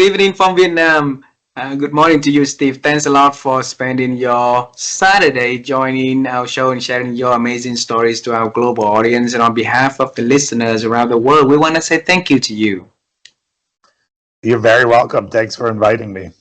evening from Vietnam. Good morning to you, Steve. Thanks a lot for spending your Saturday joining our show and sharing your amazing stories to our global audience. And on behalf of the listeners around the world, we want to say thank you to you. You're very welcome. Thanks for inviting me.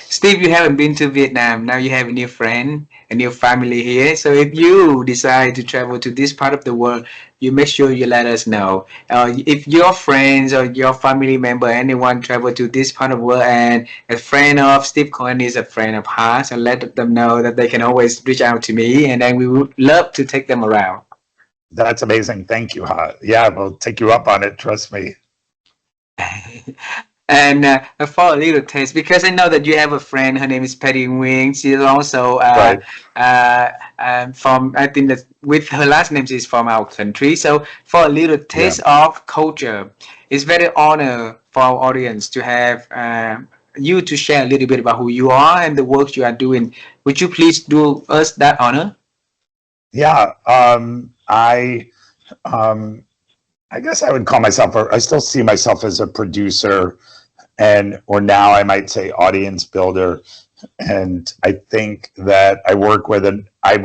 Steve, you haven't been to Vietnam. Now you have a new friend, a new family here. So if you decide to travel to this part of the world, you make sure you let us know. If your friends or your family member, anyone travel to this part of the world and a friend of Steve Cohen is a friend of ours, and let them know that they can always reach out to me and then we would love to take them around. That's amazing. Thank you, Ha. Yeah, we'll take you up on it. Trust me. And for a little taste, because I know that you have a friend, her name is Patty Nguyen. She's also Right. from, I think that with her last name is from our country. So for a little Yeah. taste of culture, it's very honor for our audience to have you to share a little bit about who you are and the work you are doing. Would you please do us that honor? Yeah. Um, I guess I would call myself, I still see myself as a producer or now I might say audience builder. And I think that I work with I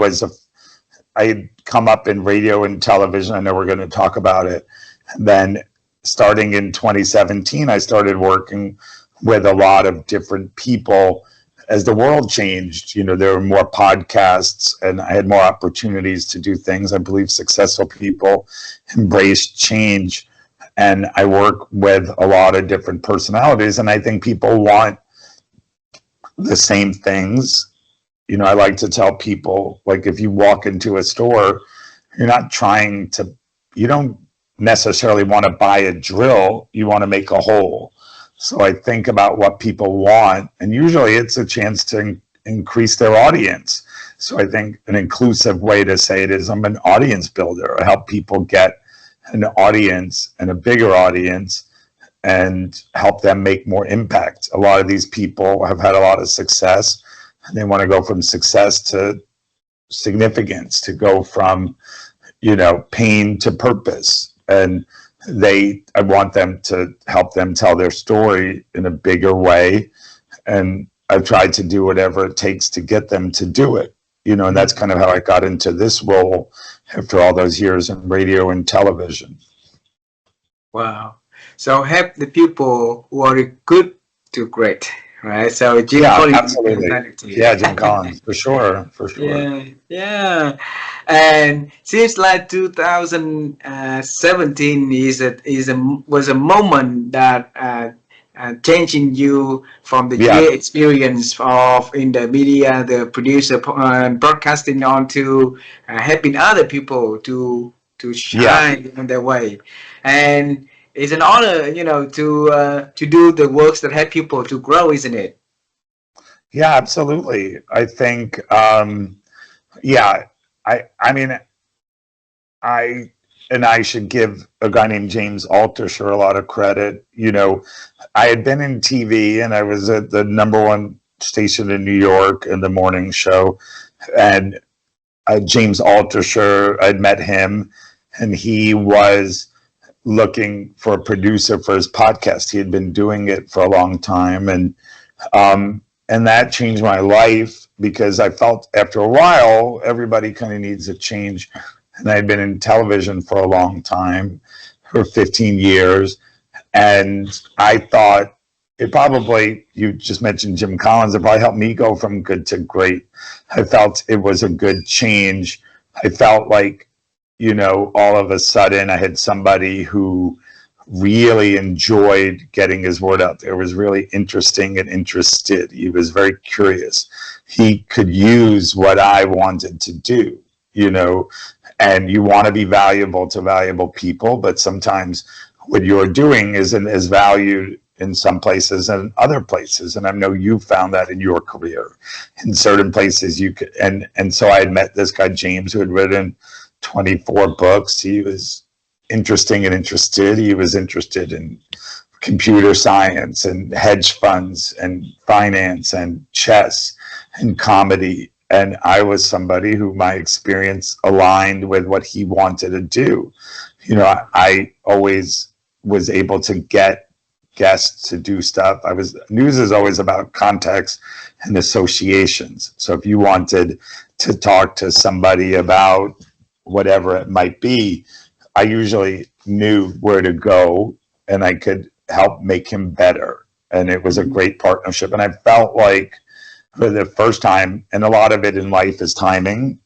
had come up in radio and television. I know we're going to talk about it. Then starting in 2017, I started working with a lot of different people as the world changed. There were more podcasts and I had more opportunities to do things. I believe successful people embrace change. And I work with a lot of different personalities. And I think people want the same things. I like to tell people, like, if you walk into a store, you don't necessarily want to buy a drill, you want to make a hole. So I think about what people want, and usually it's a chance to increase their audience. So I think an inclusive way to say it is I'm an audience builder. I help people get an audience and a bigger audience and help them make more impact. A lot of these people have had a lot of success, and they want to go from success to significance, to go from pain to purpose. And I want them to help them tell their story in a bigger way. And I've tried to do whatever it takes to get them to do it. And that's kind of how I got into this role after all those years in radio and television. Wow. So help the people who are good to great, right? So Jim Yeah, Collins absolutely. mentality. Yeah, Jim Collins, for sure, for sure. Yeah, yeah. And seems like 2017 was a moment that changing you from the Yeah, year experience of in the media, the producer, broadcasting on to helping other people to yeah, shine in their way. And it's an honor, to do the works that help people to grow, isn't it? yeah, absolutely. I think, yeah, I mean, I I should give a guy named James Altucher a lot of credit. I had been in TV and I was at the #1 station in New York in the morning show, and James Altucher, I'd met him, and he was looking for a producer for his podcast. He had been doing it for a long time, and that changed my life because I felt after a while everybody kind of needs a change. And I had been in television for a long time, for 15 years, and I thought you just mentioned Jim Collins, it probably helped me go from good to great. I felt it was a good change. I felt like, all of a sudden I had somebody who really enjoyed getting his word out there, was really interesting and interested. He was very curious. He could use what I wanted to do, and you want to be valuable to valuable people, but sometimes what you're doing isn't as valued in some places and other places. And I know you found that in your career. In certain places you could, and so I had met this guy, James, who had written 24 books. He was interesting and interested. He was interested in computer science and hedge funds and finance and chess and comedy. And I was somebody who my experience aligned with what he wanted to do. I always was able to get guests to do stuff. News is always about context and associations. So if you wanted to talk to somebody about whatever it might be, I usually knew where to go and I could help make him better. And it was a great partnership. And I felt like for the first time, and a lot of it in life is timing,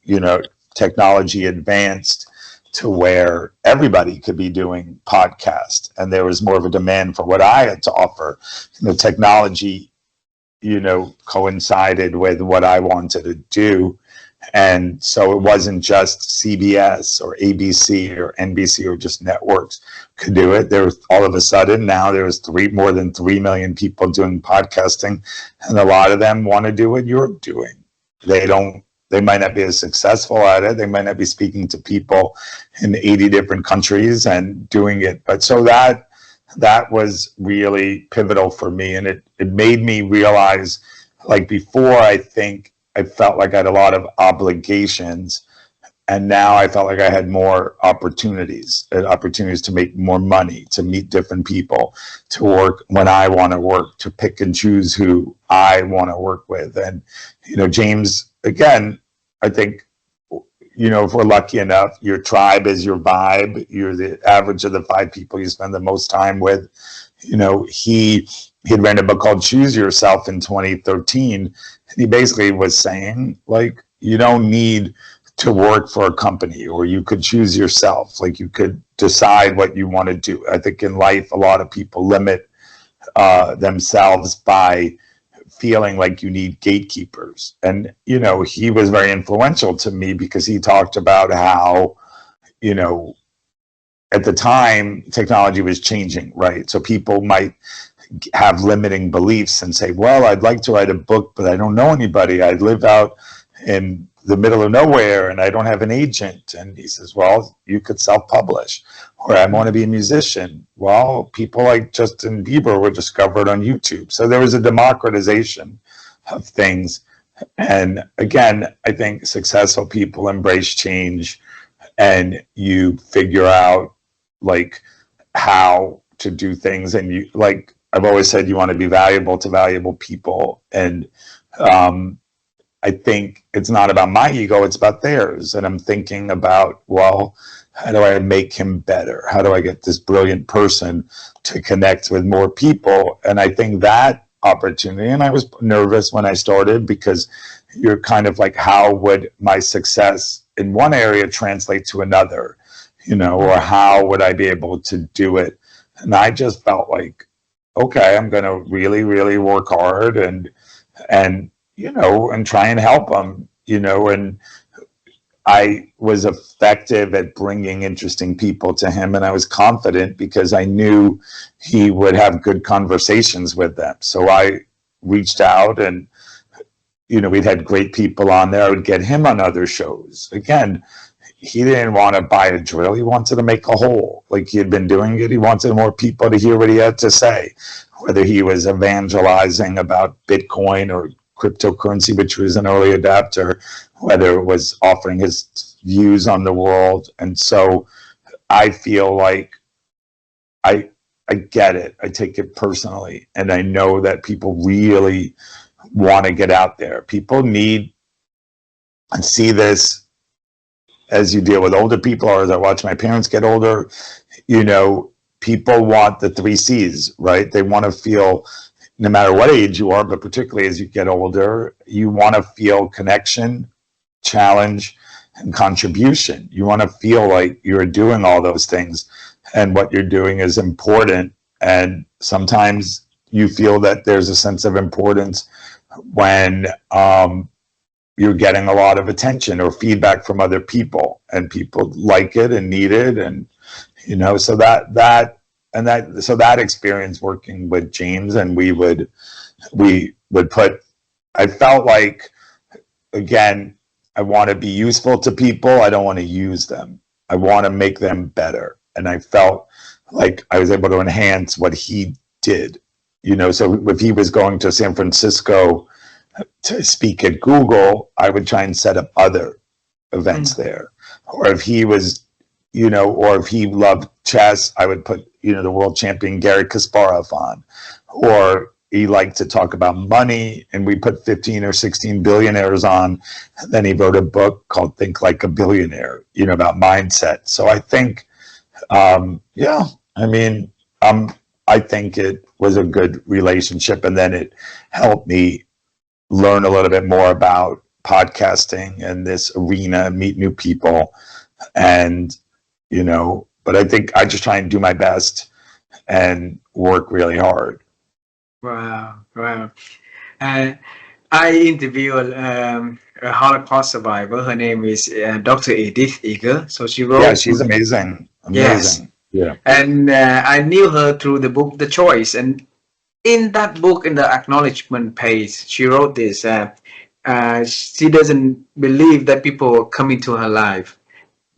technology advanced to where everybody could be doing podcasts, and there was more of a demand for what I had to offer. Technology, coincided with what I wanted to do. And so it wasn't just CBS or ABC or NBC or just networks could do it. There was all of a sudden now there was more than 3 million people doing podcasting, and a lot of them want to do what you're doing. They might not be as successful at it. They might not be speaking to people in 80 different countries and doing it. But so that was really pivotal for me. And it made me realize, like before, I think I felt like I had a lot of obligations. And now I felt like I had more opportunities to make more money, to meet different people, to work when I want to work, to pick and choose who I want to work with. And, James, again, I think, if we're lucky enough, your tribe is your vibe. You're the average of the 5 people you spend the most time with. He had written a book called Choose Yourself in 2013. And he basically was saying, like, you don't need to work for a company, or you could choose yourself. Like, you could decide what you want to do. I think in life, a lot of people limit themselves by feeling like you need gatekeepers. And, he was very influential to me because he talked about how, at the time, technology was changing, right? So people might have limiting beliefs and say, well, I'd like to write a book, but I don't know anybody. I live out in the middle of nowhere and I don't have an agent. And he says, well, you could self-publish. Or I want to be a musician. Well, people like Justin Bieber were discovered on YouTube. So there was a democratization of things. And again, I think successful people embrace change, and you figure out like how to do things. And you, like I've always said, you want to be valuable to valuable people. And I think it's not about my ego, it's about theirs. And I'm thinking about, well, how do I make him better? How do I get this brilliant person to connect with more people? And I think that opportunity, and I was nervous when I started because you're kind of like, how would my success in one area translate to another, or how would I be able to do it? And I just felt like, okay, I'm going to really, really work hard and try and help them, and I was effective at bringing interesting people to him, and I was confident because I knew he would have good conversations with them. So I reached out, and we'd had great people on there. I would get him on other shows. Again, he didn't want to buy a drill. He wanted to make a hole. Like he had been doing it. He wanted more people to hear what he had to say, whether he was evangelizing about Bitcoin or cryptocurrency, which was an early adapter, whether it was offering his views on the world. And so I feel like I get it. I take it personally. And I know that people really want to get out there. People need, and see this as you deal with older people, or as I watch my parents get older, people want the 3 C's, right? They want to feel, no matter what age you are, but particularly as you get older, you want to feel connection, challenge, and contribution. You want to feel like you're doing all those things and what you're doing is important. And sometimes you feel that there's a sense of importance when you're getting a lot of attention or feedback from other people, and people like it and need it. And, so that experience working with James, and we would put, I felt like, again, I want to be useful to people. I don't want to use them. I want to make them better. And I felt like I was able to enhance what he did, so if he was going to San Francisco to speak at Google, I would try and set up other events there. Or if he was, you know, or if he loved chess, I would put, you know, the world champion Garry Kasparov on. Or he liked to talk about money, and we put 15 or 16 billionaires on. And then he wrote a book called Think Like a Billionaire, you know, about mindset. So I think, yeah, I mean, I think it was a good relationship. And then it helped me learn a little bit more about podcasting and this arena, meet new people. And, you know, but I think I just try and do my best and work really hard. Wow, wow. Uh, I interviewed a Holocaust survivor. Her name is Dr. Edith Eger. So she Yeah, wrote, she's amazing. yes, Amazing. Yeah. and I knew her through the book The Choice. And in that book, in the acknowledgement page, she wrote this. She doesn't believe that people come into her life.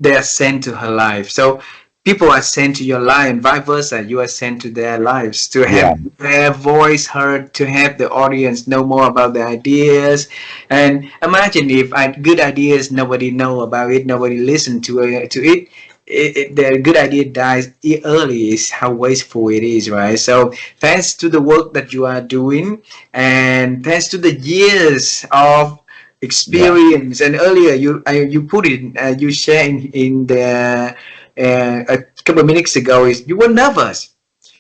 They are sent to her life. So people are sent to your life, and vice versa. You are sent to their lives to Yeah. have their voice heard, to have the audience know more about the ideas. And imagine if good ideas, nobody know about it, nobody listen to it. The good idea dies early. Is how wasteful it is, right? So thanks to the work that you are doing, and thanks to the years of Yeah. experience. And earlier you put it, you share in the a couple of minutes ago, is you were nervous,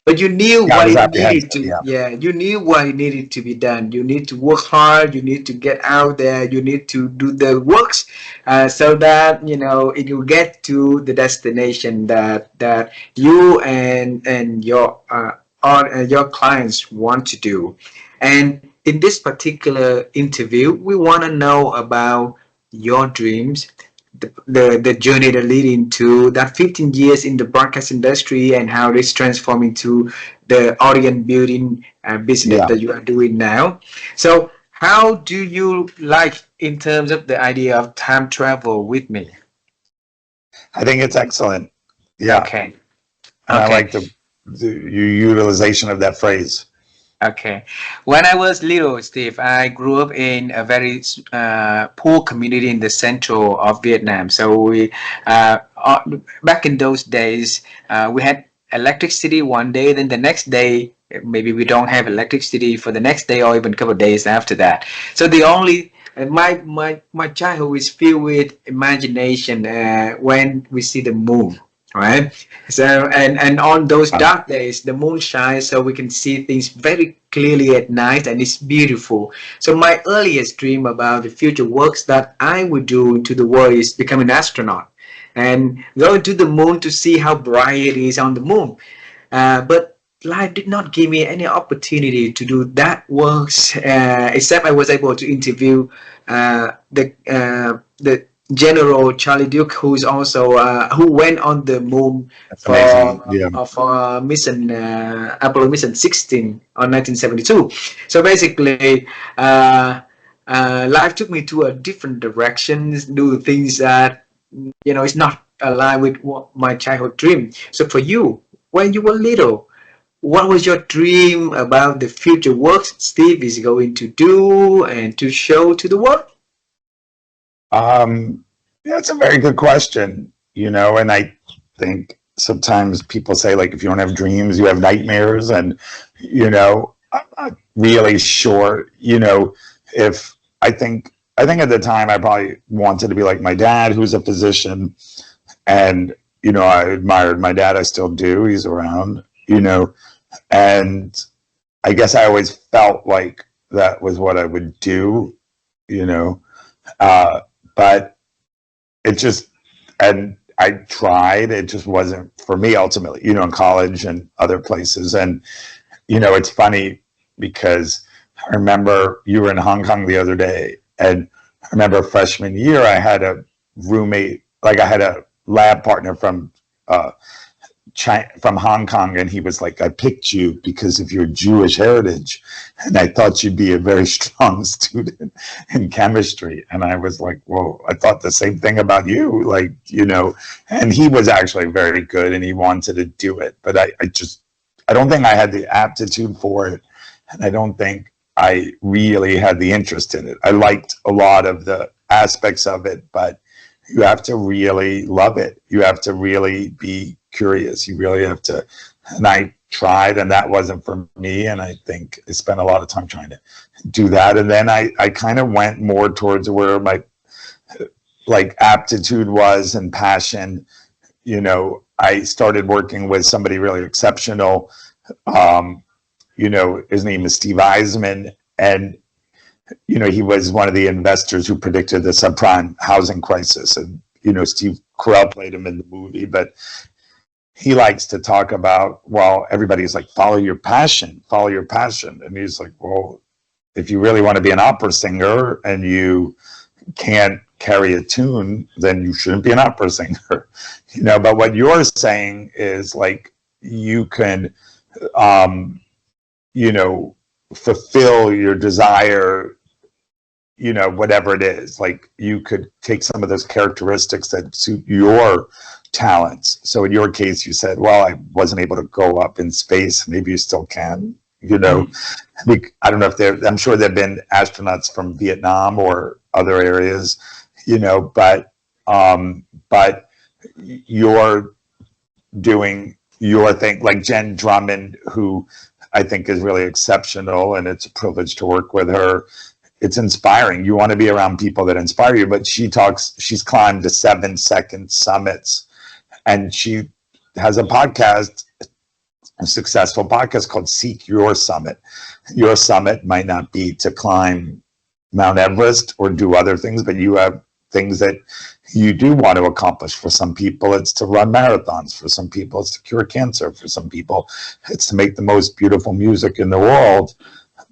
but you knew Yeah, I what was it needed apprehensive. to, Yeah. yeah, you knew what it needed to be done. You need to work hard, you need to get out there, you need to do the works, so that you know it will get to the destination that you and your clients want to do. And in this particular interview, we want to know about your dreams, the journey that lead into that 15 years in the broadcast industry, and how it's transformed into the audience building business Yeah. that you are doing now. So how do you like in terms of the idea of time travel with me? I think it's excellent. Yeah. Okay. And I Okay. like the utilization of that phrase. Okay. When I was little, Steve, I grew up in a very poor community in the central of Vietnam. So back in those days, we had electricity one day, then the next day, maybe we don't have electricity for the next day or even a couple of days after that. So the only my childhood is filled with imagination when we see the moon, right? So and on those dark days, the moon shines, so we can see things very clearly at night, and it's beautiful. So my earliest dream about the future works that I would do into the world is become an astronaut and go to the moon to see how bright it is on the moon. But life did not give me any opportunity to do that works, except I was able to interview the General Charlie Duke, who's also who went on the moon That's for amazing. Yeah. mission Apollo mission 16 on 1972. So basically, life took me to a different direction, do things that it's not aligned with what my childhood dream. So for you, when you were little, what was your dream about the future works Steve is going to do and to show to the world? Yeah, it's a very good question, you know, and I think sometimes people say, like, if you don't have dreams, you have nightmares. And, you know, I'm not really sure, you know, if I think at the time I probably wanted to be like my dad, who's a physician. And, you know, I admired my dad. I still do. He's around, you know, and I guess I always felt like that was what I would do, you know, but it just, and I tried, it just wasn't for me ultimately, you know, in college and other places. And, you know, it's funny because I remember you were in Hong Kong the other day, and I remember freshman year, I had a roommate, like I had a lab partner from China, from Hong Kong, and he was like, I picked you because of your Jewish heritage, and I thought you'd be a very strong student in chemistry. And I was like, well, I thought the same thing about you, like, you know. And he was actually very good, and he wanted to do it, but I don't think I had the aptitude for it, and I don't think I really had the interest in it. I liked a lot of the aspects of it, but you have to really love it. You have to really be curious. You really have to, and I tried, and that wasn't for me. And I think I spent a lot of time trying to do that. And then I kind of went more towards where my like aptitude was and passion. You know, I started working with somebody really exceptional. Um, you know, his name is Steve Eisman, and you know, he was one of the investors who predicted the subprime housing crisis. And you know, Steve Carell played him in the movie, but he likes to talk about, well, everybody's like, follow your passion, follow your passion. And he's like, well, if you really want to be an opera singer and you can't carry a tune, then you shouldn't be an opera singer. You know, but what you're saying is like, you can, you know, fulfill your desire, you know, whatever it is. Like you could take some of those characteristics that suit your talents. So in your case, you said, well, I wasn't able to go up in space. Maybe you still can, you know. I don't know if I'm sure there have been astronauts from Vietnam or other areas, you know, but you're doing your thing, like Jen Drummond, who I think is really exceptional, and it's a privilege to work with her. It's inspiring. You want to be around people that inspire you, but she's climbed to 7-second summits, and she has a podcast, a successful podcast called Seek Your Summit. Your summit might not be to climb Mount Everest or do other things, but you have things that you do want to accomplish. For some people, it's to run marathons. For some people, it's to cure cancer. For some people, it's to make the most beautiful music in the world.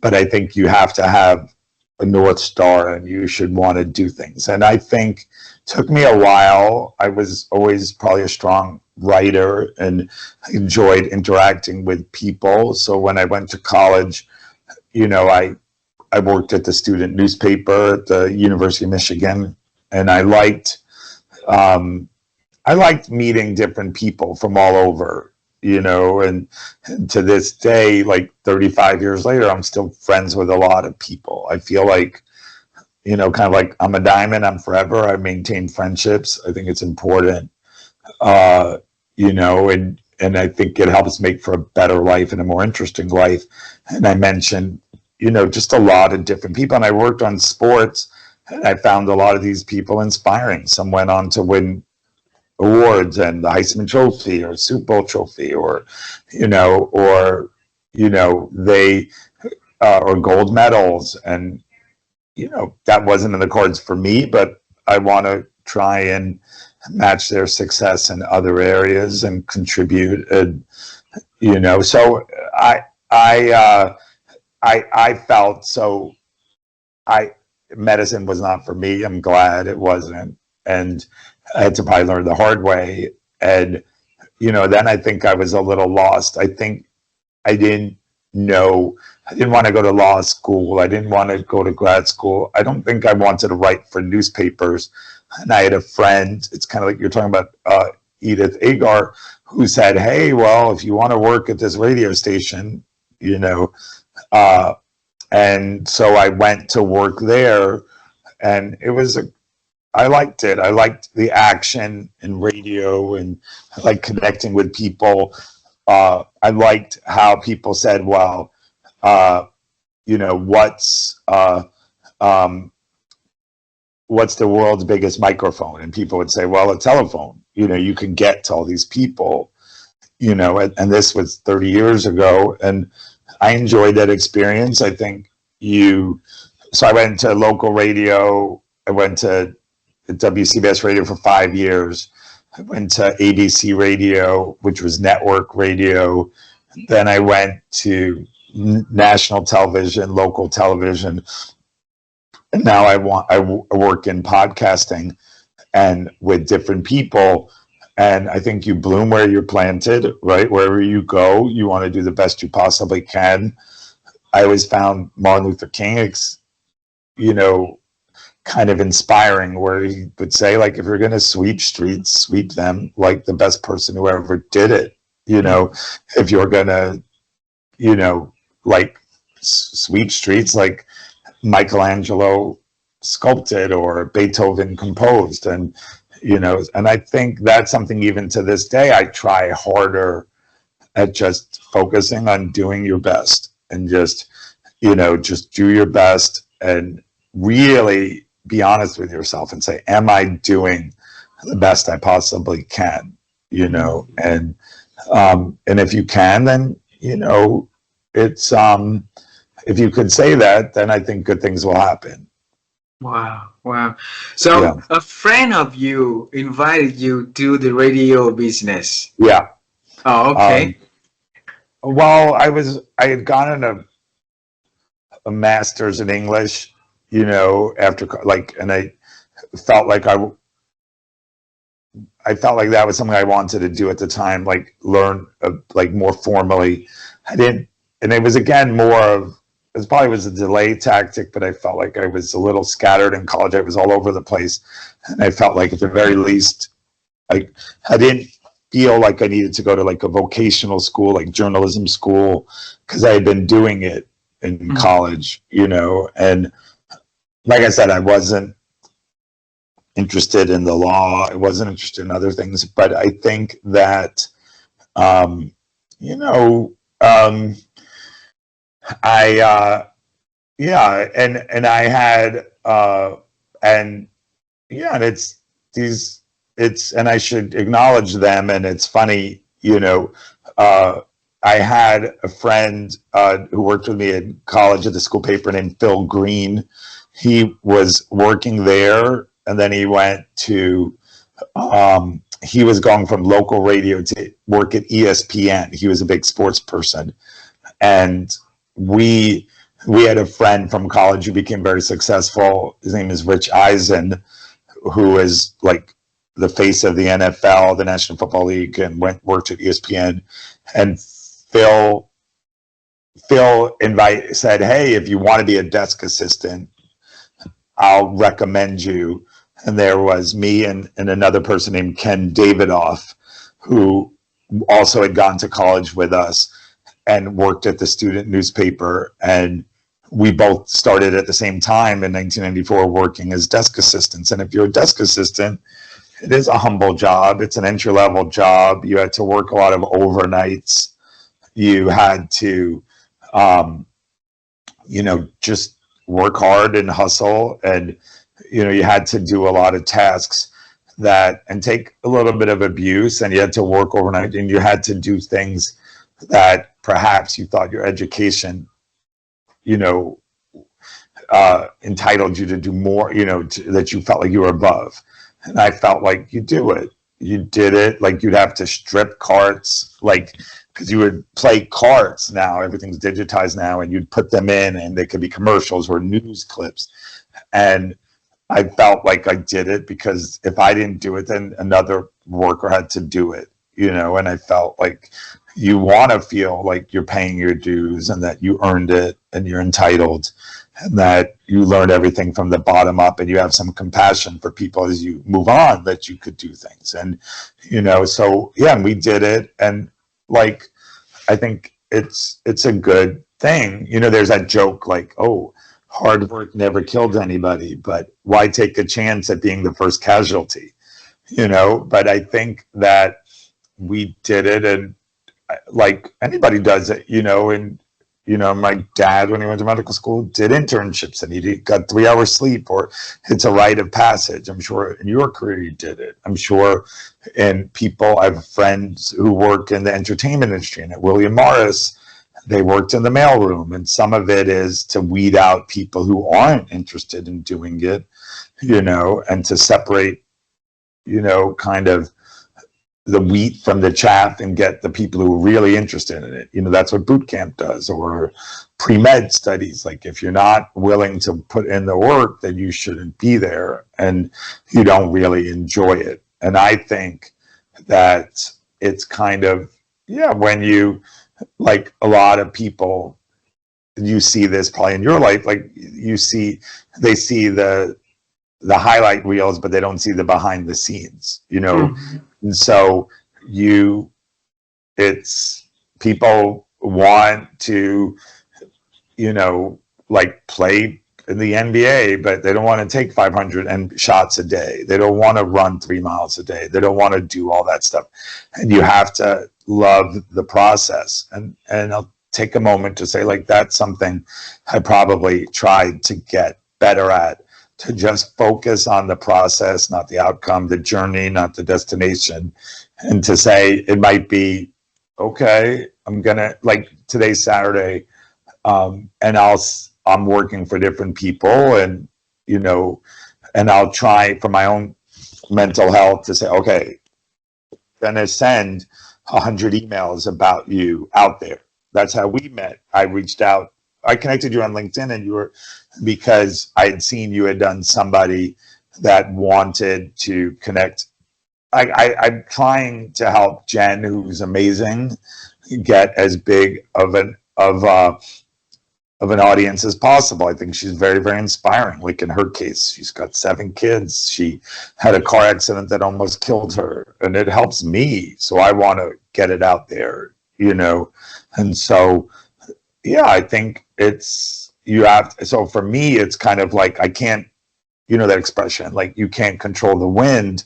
But I think you have to have a North Star, and you should want to do things. And I think it took me a while. I was always probably a strong writer and enjoyed interacting with people. So when I went to college, you know, I worked at the student newspaper at the University of Michigan, and I liked meeting different people from all over, you know, and to this day, like 35 years later, I'm still friends with a lot of people. I feel like, you know, kind of like I'm a diamond, I'm forever. I maintain friendships. I think it's important, you know, and I think it helps make for a better life and a more interesting life. And I mentioned, you know, just a lot of different people. And I worked on sports, and I found a lot of these people inspiring. Some went on to win awards and the Heisman Trophy or Super Bowl trophy, or they or gold medals. And you know, that wasn't in the cards for me, but I want to try and match their success in other areas and contribute. And you know, so I felt so. Medicine was not for me. I'm glad it wasn't, and I had to probably learn the hard way. And you know, then I think I was a little lost. I think I didn't want to go to law school. I didn't want to go to grad school. I don't think I wanted to write for newspapers. And I had a friend, it's kind of like you're talking about Edith Agar, who said, hey, well, if you want to work at this radio station, you know, and so I went to work there, and I liked it. I liked the action in radio, and I liked connecting with people. I liked how people said, well, you know, what's the world's biggest microphone? And people would say, well, a telephone. You know, you can get to all these people, you know, and this was 30 years ago. And I enjoyed that experience. I think so I went to local radio. I went to WCBS radio for 5 years. I went to ABC radio, which was network radio. Then I went to national television, local television. And now I work in podcasting and with different people. And I think you bloom where you're planted, right? Wherever you go, you want to do the best you possibly can. I always found Martin Luther King, you know, kind of inspiring, where he would say, like, if you're going to sweep streets, sweep them like the best person who ever did it. You know, if you're going to, you know, like sweep streets like Michelangelo sculpted or Beethoven composed. And And I think that's something even to this day I try harder at, just focusing on doing your best, and just do your best, and really be honest with yourself and say, am I doing the best I possibly can? And if you can, then it's if you could say that, then I think good things will happen. Wow, wow. Yeah. So a friend of you invited you to the radio business. Yeah. Oh, okay. Well, I had gotten a master's in English, after and felt like I felt like that was something I wanted to do at the time, like learn like more formally. I didn't, and it was again more of, it probably was a delay tactic, but I felt like I was a little scattered in college. I was all over the place, and I felt like at the very least, I didn't feel like I needed to go to like a vocational school, like journalism school, because I had been doing it in college, and like I said, I wasn't interested in the law. I wasn't interested in other things, but I think that, you know, yeah, and I had, and yeah, and it's these, and I should acknowledge them. And it's funny, I had a friend who worked with me in college at the school paper named Phil Green. He was working there, and then he went to, he was going from local radio to work at ESPN. He was a big sports person. And we had a friend from college who became very successful. His name is Rich Eisen, who is like the face of the NFL, the National Football League, and worked at ESPN. And Phil said, hey, if you want to be a desk assistant, I'll recommend you. And there was me and another person named Ken Davidoff, who also had gone to college with us and worked at the student newspaper. And we both started at the same time in 1994 working as desk assistants. And if you're a desk assistant, it is a humble job. It's an entry-level job. You had to work a lot of overnights. You had to, just work hard and hustle. And, you had to do a lot of tasks and take a little bit of abuse, and you had to work overnight, and you had to do things that perhaps you thought your education, entitled you to do more, that you felt like you were above. And I felt like you did it. Like you'd have to strip carts, like, because you would play carts now, everything's digitized now, and you'd put them in and they could be commercials or news clips. And I felt like I did it because if I didn't do it, then another worker had to do it, and I felt like you want to feel like you're paying your dues and that you earned it and you're entitled, and that you learned everything from the bottom up, and you have some compassion for people as you move on, that you could do things. And, so yeah, and we did it. And like, I think it's a good thing. There's that joke like, oh, hard work never killed anybody, but why take a chance at being the first casualty? But I think that we did it, and like anybody does it, and my dad, when he went to medical school, did internships, and he got 3 hours sleep, or it's a rite of passage. I'm sure in your career you did it. I'm sure in people, I have friends who work in the entertainment industry, and at William Morris, they worked in the mailroom, and some of it is to weed out people who aren't interested in doing it, and to separate, kind of the wheat from the chaff, and get the people who are really interested in it. That's what boot camp does, or pre-med studies. Like, if you're not willing to put in the work, then you shouldn't be there, and you don't really enjoy it. And I think that it's kind of, yeah, when you, like a lot of people, you see this probably in your life, like they see the highlight reels, but they don't see the behind the scenes, And so it's people want to, like play in the NBA, but they don't want to take 500 and shots a day. They don't want to run 3 miles a day. They don't want to do all that stuff. And you have to love the process. And I'll take a moment to say, like, that's something I probably tried to get better at, to just focus on the process, not the outcome, the journey, not the destination. And to say it might be, okay, I'm gonna, like, today's Saturday, and I'm working for different people, and you know, and I'll try for my own mental health to say, okay, gonna send 100 emails about you out there. That's how we met. I reached out, I connected you on LinkedIn, and you were, because I had seen you had done somebody that wanted to connect. I'm trying to help Jen, who's amazing, get as big of an audience as possible. I think she's very, very inspiring. Like in her case, she's got 7 kids. She had a car accident that almost killed her, and it helps me. So I want to get it out there, you know? And so, yeah, I think it's, you have to, so for me, it's kind of like, I can't, you know, that expression, like you can't control the wind,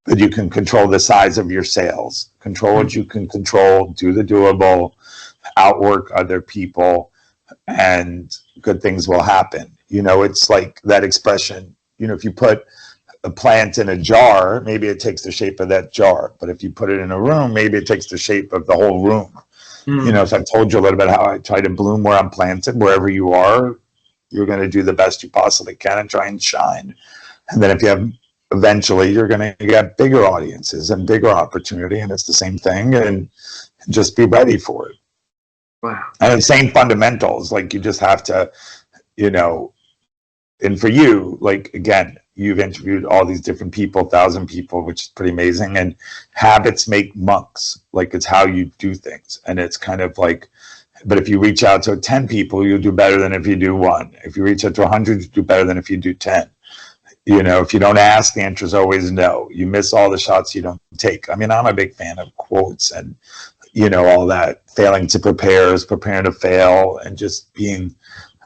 but you can control the size of your sails. Control what you can control, do the doable, outwork other people, and good things will happen. You know, it's like that expression, you know, if you put a plant in a jar, maybe it takes the shape of that jar. But if you put it in a room, maybe it takes the shape of the whole room. You know, so I've told you a little bit how I try to bloom where I'm planted. Wherever you are, you're going to do the best you possibly can and try and shine. And then if you have, eventually you're going to get bigger audiences and bigger opportunity, and it's the same thing, and just be ready for it. Wow. And the same fundamentals, like you just have to, you know, and for you, like, again, you've interviewed all these different people, 1,000 people, which is pretty amazing. And habits make monks. Like, it's how you do things. And it's kind of like, but if you reach out to 10 people, you'll do better than if you do 1. If you reach out to 100, you do better than if you do 10. You know, if you don't ask, the answer is always no. You miss all the shots you don't take. I mean, I'm a big fan of quotes and, you know, all that. Failing to prepare is preparing to fail, and just being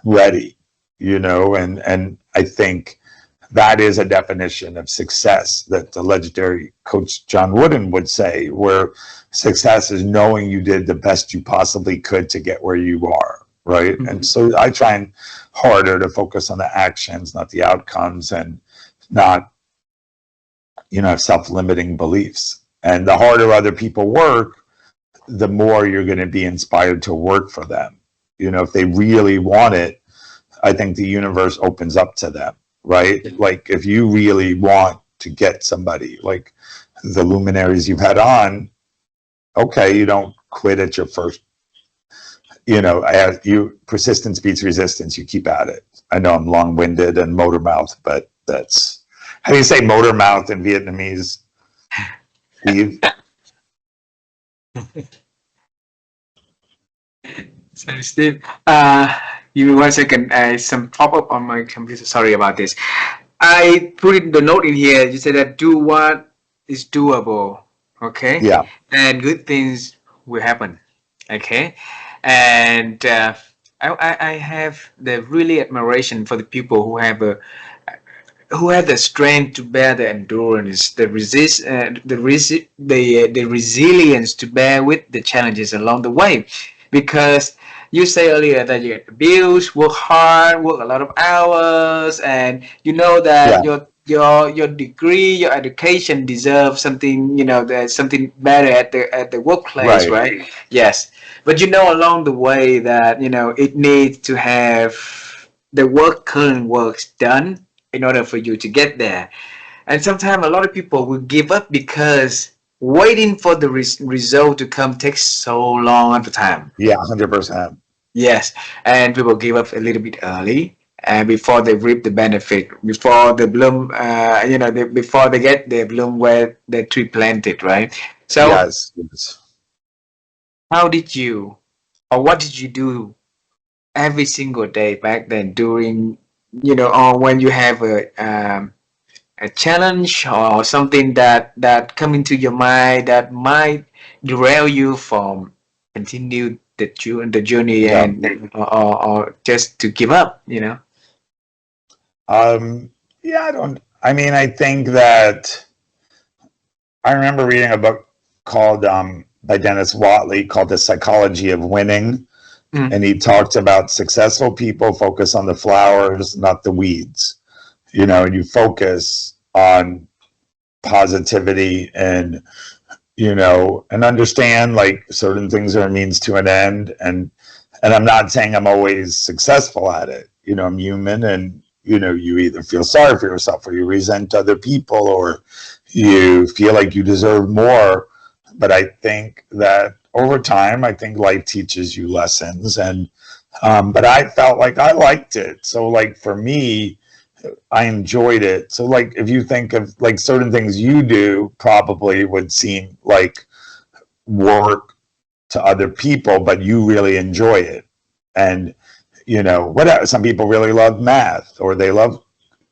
ready, you know, and I think that is a definition of success that the legendary coach John Wooden would say, where success is knowing you did the best you possibly could to get where you are, right? And so I try and harder to focus on the actions, not the outcomes, and not, you know, self-limiting beliefs. And the harder other people work, the more you're going to be inspired to work for them. You know, if they really want it, I think the universe opens up to them, right? Like if you really want to get somebody, like the luminaries you've had on, okay, you don't quit at your first, you know, persistence beats resistance. You keep at it. I know I'm long-winded and motor mouth, but that's, how do you say motor mouth in Vietnamese, Steve? So Steve, give me 1 second. Some pop-up on my computer. Sorry about this. I put in the note in here. You said that do what is doable. Okay. Yeah. And good things will happen. Okay. And I have the really admiration for the people who have the strength to bear the endurance, the resilience to bear with the challenges along the way. Because you say earlier that you get abused, work hard, work a lot of hours, and you know that your degree, your education deserves something. You know, there's something better at the workplace, right? Yes, but you know along the way that you know it needs to have the current works done in order for you to get there. And sometimes a lot of people will give up because waiting for the result to come takes so long at the time. Yeah, 100%. Yes, and people give up a little bit early, and before they reap the benefit, before the bloom, before they get the bloom where the tree planted, right? So, yes. how did you, or what did you do every single day back then during, you know, or when you have a challenge or something that come into your mind that might derail you from continue the journey, and or just to give up, you know? Yeah, I mean, I think that I remember reading a book called, by Dennis Watley, called The Psychology of Winning. Mm, And he talked about successful people focus on the flowers, not the weeds. And you focus on positivity and understand like certain things are a means to an end. And I'm not saying I'm always successful at it. I'm human, and you either feel sorry for yourself or you resent other people or you feel like you deserve more. But I think that over time, I think life teaches you lessons. And but I felt like I liked it. So like for me, I enjoyed it. So like if you think of like certain things you do probably would seem like work to other people, but you really enjoy it. And what some people really love math, or they love,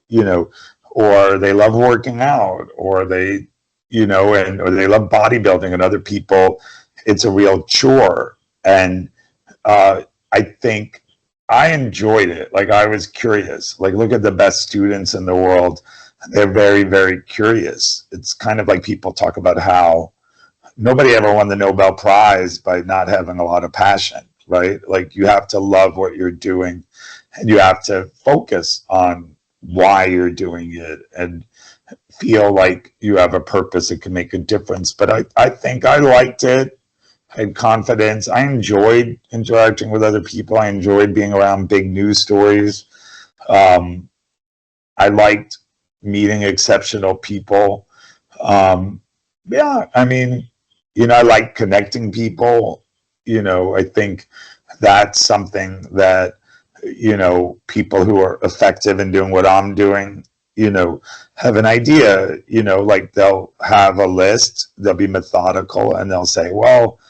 you know, or they love working out, or they, or they love bodybuilding, and other people, it's a real chore. And uh, I think I enjoyed it. Like I was curious. Like look at the best students in the world. They're very, very curious. It's kind of like people talk about how nobody ever won the Nobel Prize by not having a lot of passion, right? Like you have to love what you're doing, and you have to focus on why you're doing it and feel like you have a purpose that can make a difference. But I think I liked it. I had confidence. I enjoyed interacting with other people. I enjoyed being around big news stories. Um, I liked meeting exceptional people. Um, yeah, I mean, I like connecting people. I think that's something that, people who are effective in doing what I'm doing, have an idea, like they'll have a list, they'll be methodical, and they'll say, well,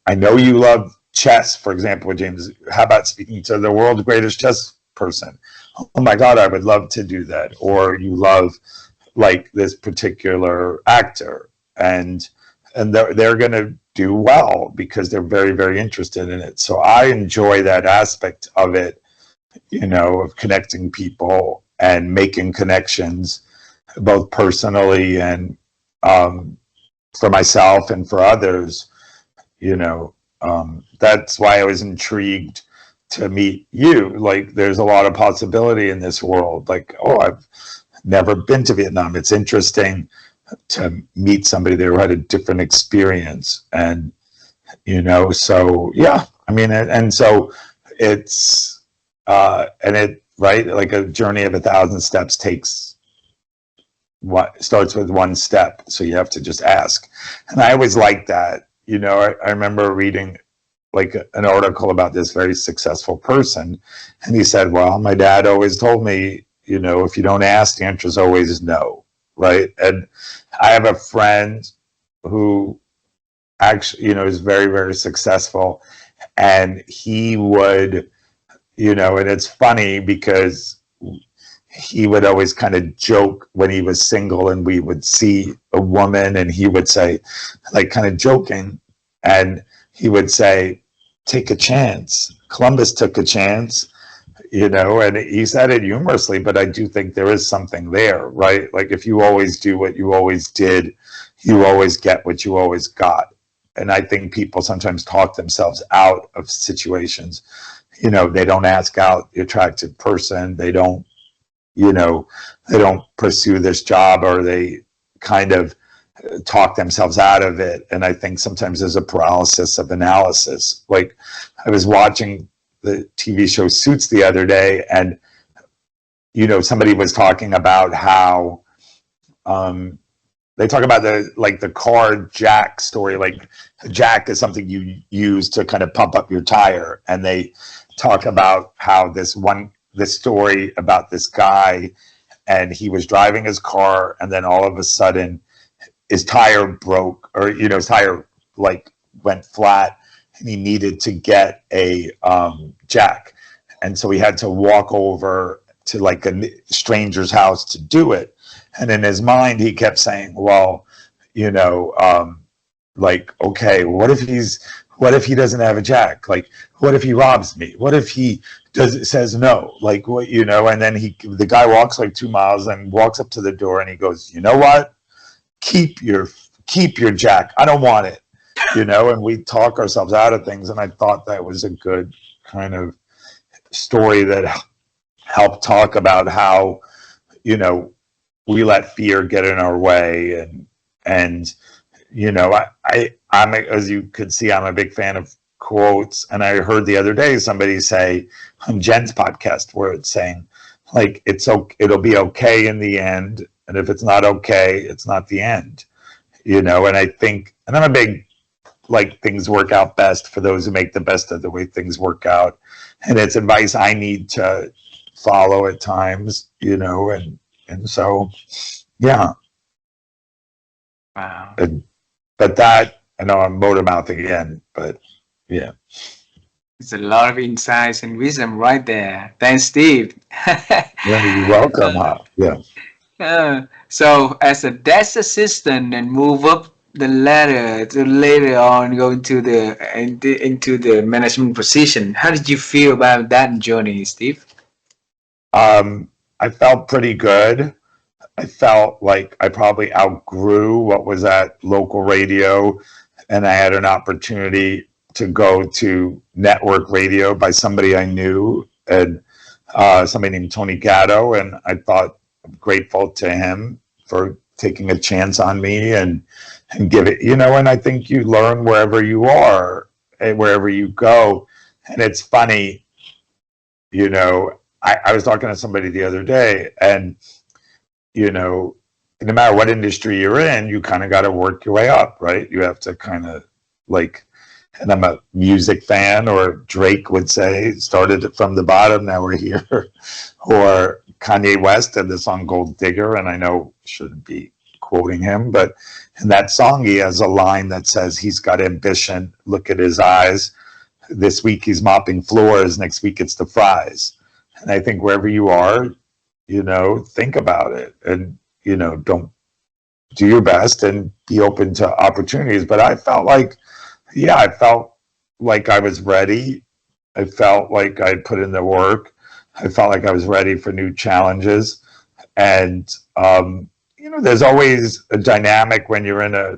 I know you love chess, for example, James. How about speaking to the world's greatest chess person? Oh my God, I would love to do that. Or you love like this particular actor, and they're going to do well because they're very, very interested in it. So I enjoy that aspect of it, of connecting people and making connections, both personally and for myself and for others. That's why I was intrigued to meet you. Like there's a lot of possibility in this world. Like, oh, I've never been to Vietnam. It's interesting to meet somebody there who had a different experience. And so yeah, I mean, and so it's and it right, like a journey of 1,000 steps takes what starts with one step, so you have to just ask. And I always like that. I remember reading like an article about this very successful person, and he said, well, my dad always told me, if you don't ask, the answer is always no, right? And I have a friend who actually, is very, very successful, and he would, and it's funny because he would always kind of joke when he was single and we would see a woman and he would say, like kind of joking, and he would say, take a chance. Columbus took a chance, and he said it humorously, but I do think there is something there, right? Like if you always do what you always did, you always get what you always got. And I think people sometimes talk themselves out of situations. They don't ask out the attractive person. They don't pursue this job, or they kind of talk themselves out of it. And I think sometimes there's a paralysis of analysis. Like I was watching the TV show Suits the other day, and somebody was talking about how they talk about the car jack story. Like a jack is something you use to kind of pump up your tire, and they talk about how this story about this guy, and he was driving his car, and then all of a sudden his tire broke, or his tire like went flat, and he needed to get a jack, and so he had to walk over to like a stranger's house to do it. And in his mind he kept saying, well, like, okay, what if he doesn't have a jack? Like, what if he robs me? What if he says no, like what, and then the guy walks like 2 miles and walks up to the door and he goes, you know what? Keep your jack. I don't want it. And we talk ourselves out of things. And I thought that was a good kind of story that helped talk about how, we let fear get in our way. And I'm, as you could see, I'm a big fan of quotes. And I heard the other day somebody say on Jen's podcast where it's saying, like, it'll be okay in the end. And if it's not okay, it's not the end, and I think, and I'm a big, like, things work out best for those who make the best of the way things work out. And it's advice I need to follow at times, and so, yeah. Wow. But that, I know I'm motor mouthing again, but yeah. It's a lot of insights and wisdom right there. Thanks, Steve. Yeah, you're welcome. Yeah. So as a desk assistant and move up the ladder to later on go into the management position, how did you feel about that journey, Steve? I felt pretty good. I felt like I probably outgrew what was at local radio, and I had an opportunity to go to network radio by somebody I knew, and somebody named Tony Gatto, and I thought, I'm grateful to him for taking a chance on me and give it, and I think you learn wherever you are and wherever you go. And it's funny, I was talking to somebody the other day, and no matter what industry you're in, you kind of got to work your way up, right? You have to kind of, like, and I'm a music fan, or Drake would say, started from the bottom, now we're here. Or Kanye West had the song Gold Digger, and I know I shouldn't be quoting him, but in that song he has a line that says he's got ambition, look at his eyes. This week he's mopping floors, next week it's the fries. And I think wherever you are, think about it, and, don't do your best and be open to opportunities. But I felt like, I felt like I was ready. I felt like I'd put in the work. I felt like I was ready for new challenges. And, there's always a dynamic when you're in a,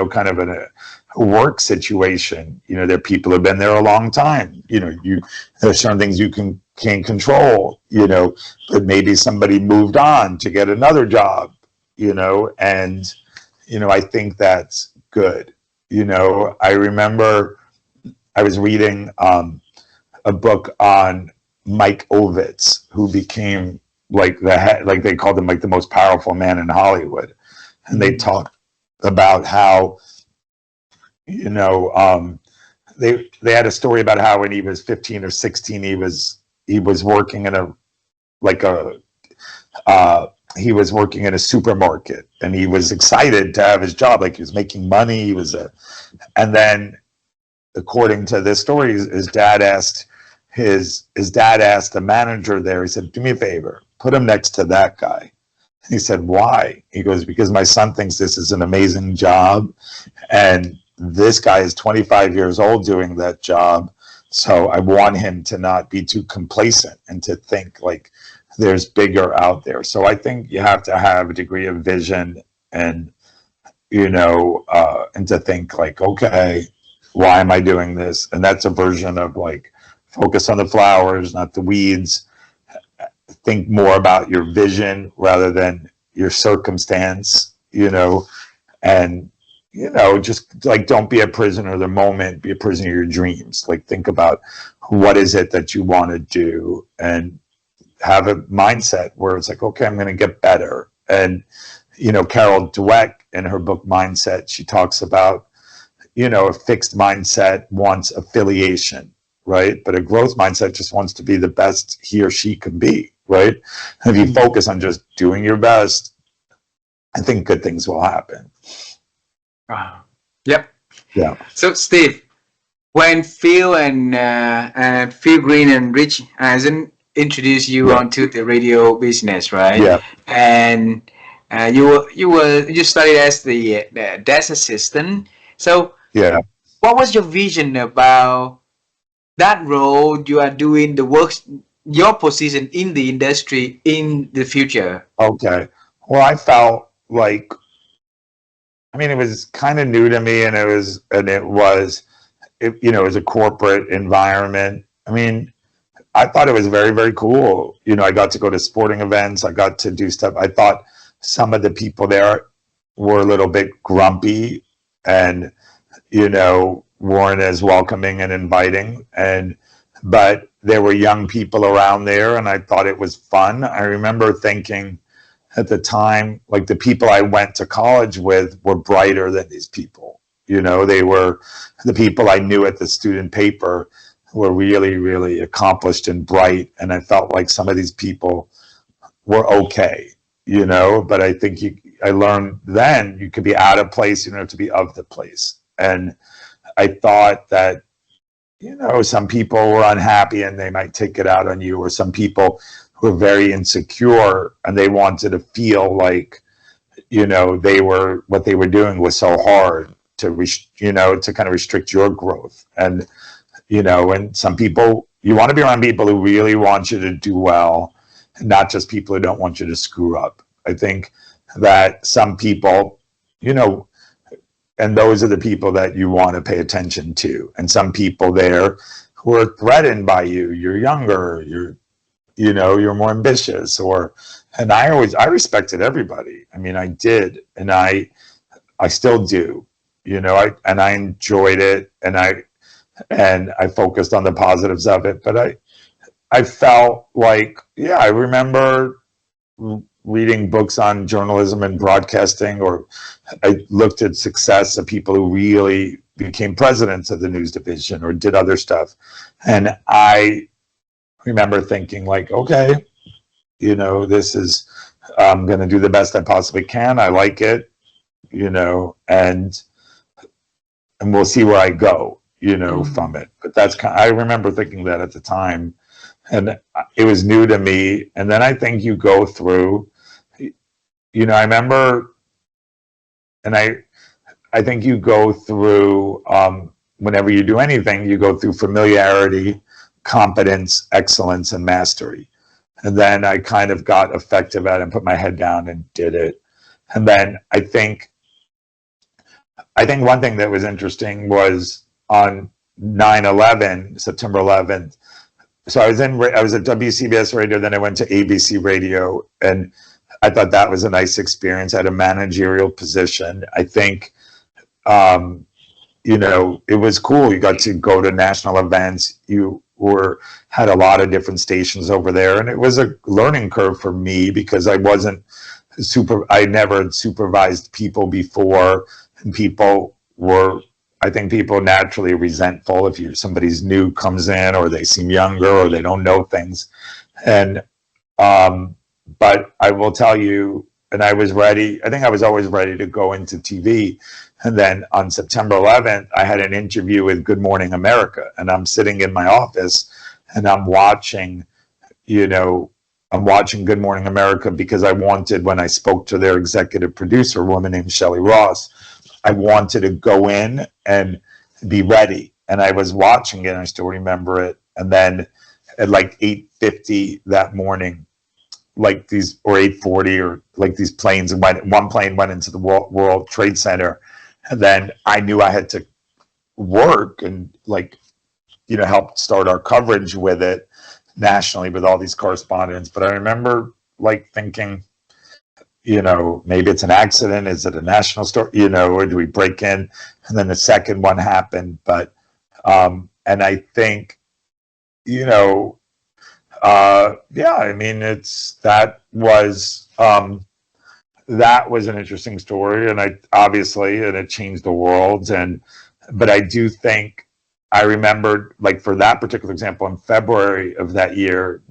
kind of in a work situation. There are people who've been there a long time. There's certain things you can't control, but maybe somebody moved on to get another job, and, I think that's good. I remember I was reading a book on Mike Ovitz, who became like like they called him like the most powerful man in Hollywood. And they talked about how, they had a story about how when he was 15 or 16, he was working in he was working in a supermarket, and he was excited to have his job. Like, he was making money. And then, according to this story, his dad asked the manager there, he said, do me a favor, put him next to that guy. He said, why? He goes, because my son thinks this is an amazing job, and this guy is 25 years old doing that job. So I want him to not be too complacent and to think like there's bigger out there. So I think you have to have a degree of vision, and, and to think like, okay, why am I doing this? And that's a version of, like, focus on the flowers, not the weeds. Think more about your vision rather than your circumstance, and, just, like, don't be a prisoner of the moment, be a prisoner of your dreams. Like, think about what is it that you want to do, and have a mindset where it's like, okay, I'm going to get better. And, Carol Dweck, in her book Mindset, she talks about, a fixed mindset wants affiliation, right? But a growth mindset just wants to be the best he or she can be, right? And if you focus on just doing your best, I think good things will happen. Wow. Yep. Yeah. So, Steve, when Phil and Phil Green and Rich Eisen introduced you onto the radio business, right? Yeah. And you studied as the desk assistant. So, yeah, what was your vision about that role you are doing the works, your position in the industry in the future? Okay. Well, I felt like, I mean, it was kind of new to me, and it was a corporate environment. I mean, I thought it was very, very cool. I got to go to sporting events. I got to do stuff. I thought some of the people there were a little bit grumpy and, weren't as welcoming and inviting. But there were young people around there, and I thought it was fun. I remember thinking at the time, like, the people I went to college with were brighter than these people. They were the people I knew at the student paper were really, really accomplished and bright. And I felt like some of these people were okay, but I think I learned then you could be out of place, you don't have to be of the place. And I thought that, some people were unhappy and they might take it out on you, or some people who were very insecure and they wanted to feel like, what they were doing was so hard to kind of restrict your growth. And and some people, you want to be around people who really want you to do well, not just people who don't want you to screw up. I think that some people, and those are the people that you want to pay attention to. And some people there who are threatened by you. You're younger, you're more ambitious, and I respected everybody. I mean, I did, and I still do, and I enjoyed it, and I focused on the positives of it. But I felt like, yeah, I remember reading books on journalism and broadcasting, or I looked at success of people who really became presidents of the news division or did other stuff. And I remember thinking, like, okay, this is, I'm going to do the best I possibly can. I like it, and we'll see where I go, from it. But I remember thinking that at the time, and it was new to me. And then I think you go through, I remember, and I think you go through, whenever you do anything, you go through familiarity, competence, excellence, and mastery. And then I kind of got effective at it and put my head down and did it. And then I think one thing that was interesting was on 9/11, September 11th. So I was at WCBS Radio, then I went to ABC Radio, and I thought that was a nice experience. I had a managerial position. I think, it was cool. You got to go to national events. You had a lot of different stations over there, and it was a learning curve for me because I never had supervised people before, and I think people are naturally resentful if somebody's new comes in, or they seem younger, or they don't know things. And but I will tell you, and I was ready. I think I was always ready to go into TV. And then on September 11th, I had an interview with Good Morning America, and I'm sitting in my office and I'm watching Good Morning America because I wanted, when I spoke to their executive producer, a woman named Shelley Ross, I wanted to go in and be ready. And I was watching it, and I still remember it. And then at like 8:50 that morning, or 8:40, or like these planes, one plane went into the World Trade Center. And then I knew I had to work and help start our coverage with it nationally with all these correspondents. But I remember thinking, maybe it's an accident. Is it a national story? Or do we break in? And then the second one happened. But, and I think, yeah, I mean, that was an interesting story, and it changed the world. But I do think I remembered, for that particular example, in February of that year,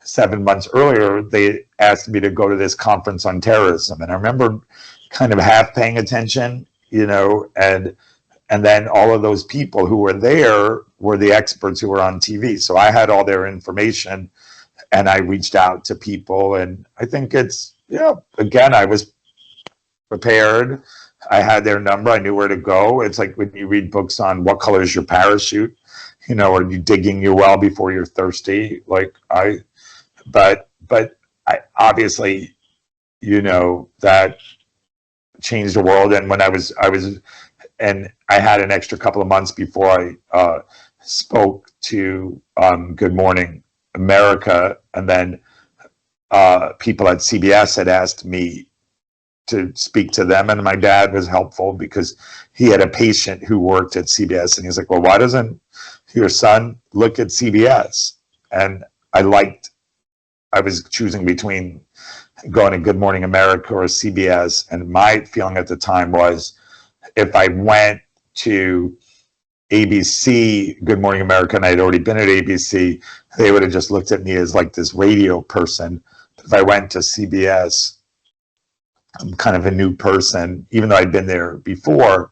7 months earlier, they asked me to go to this conference on terrorism. And I remember kind of half paying attention, and then all of those people who were there were the experts who were on TV. So I had all their information, and I reached out to people. And I think again, I was prepared. I had their number. I knew where to go. It's like when you read books on what color is your parachute, you know, are you digging your well before you're thirsty? Like but I obviously, you know, that changed the world. And when and I had an extra couple of months before I spoke to Good Morning America, and then people at CBS had asked me to speak to them, and my dad was helpful because he had a patient who worked at CBS, and he's like, well, why doesn't your son look at CBS? And I was choosing between going to Good Morning America or CBS, and my feeling at the time was if I went to ABC, Good Morning America, and I'd already been at ABC, they would have just looked at me as like this radio person. If I went to CBS, I'm kind of a new person, even though I'd been there before.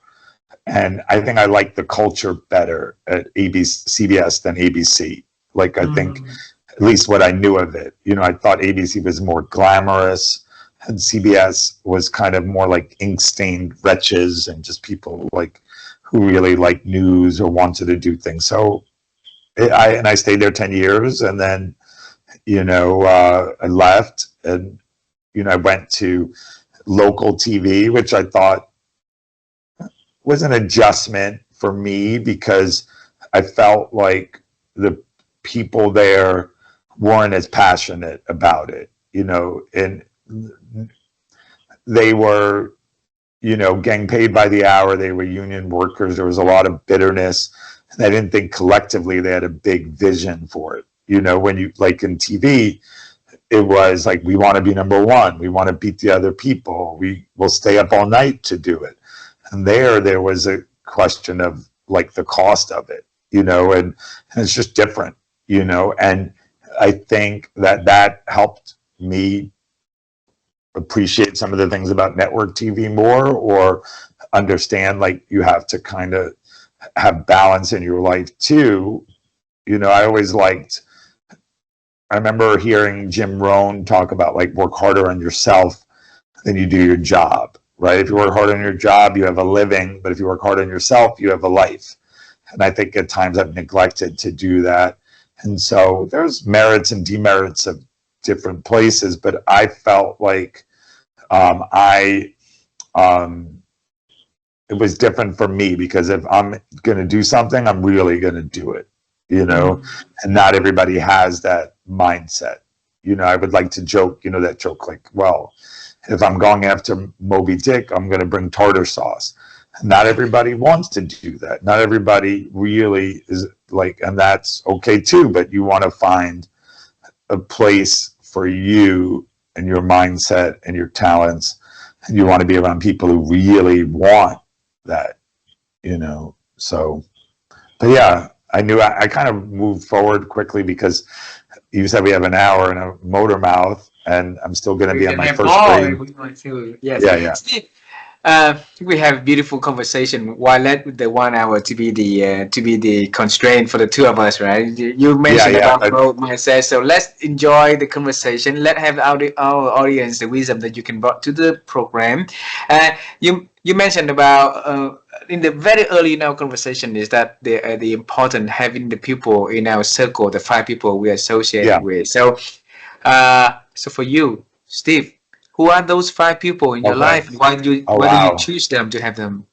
And I think I like the culture better at CBS than ABC. Like, I think, at least what I knew of it, you know, I thought ABC was more glamorous, and CBS was kind of more like ink-stained wretches and just people like who really like news or wanted to do things. So I stayed there 10 years, and then, you know, I left, and, you know, I went to local TV, which I thought was an adjustment for me because I felt like the people there weren't as passionate about it, you know, and they were, you know, getting paid by the hour. They were union workers. There was a lot of bitterness, and I didn't think collectively they had a big vision for it. You know, when you, like in TV, it was like, we want to be number one. We want to beat the other people. We will stay up all night to do it. And there was a question of like the cost of it, you know, and it's just different, you know, and I think that helped me appreciate some of the things about network TV more, or understand like you have to kind of have balance in your life too. You know, I remember hearing Jim Rohn talk about like work harder on yourself than you do your job, right? If you work hard on your job, you have a living, but if you work hard on yourself, you have a life. And I think at times I've neglected to do that. And so there's merits and demerits of different places, but I felt like it was different for me because if I'm going to do something, I'm really going to do it, you know, and not everybody has that mindset. You know, I would like to joke, you know, that joke like, well, if I'm going after Moby Dick, I'm going to bring tartar sauce. Not everybody wants to do that. Not everybody really is like, and that's okay too, but you want to find a place for you and your mindset and your talents. And you want to be around people who really want that, you know. So, but yeah, I knew I kind of moved forward quickly because you said we have an hour and a motor mouth, and I'm still going to be on my first grade. Yes. Yeah, yeah. Steve, we have a beautiful conversation. Why let the 1 hour to be the constraint for the two of us, right? You mentioned about growth mindset, so let's enjoy the conversation. Let's have our audience the wisdom that you can bring to the program. You mentioned about in the very early in our conversation is that the important having the people in our circle, the 5 people we associate with. So so for you, Steve, who are those 5 people in your life? Why do you choose them to have them?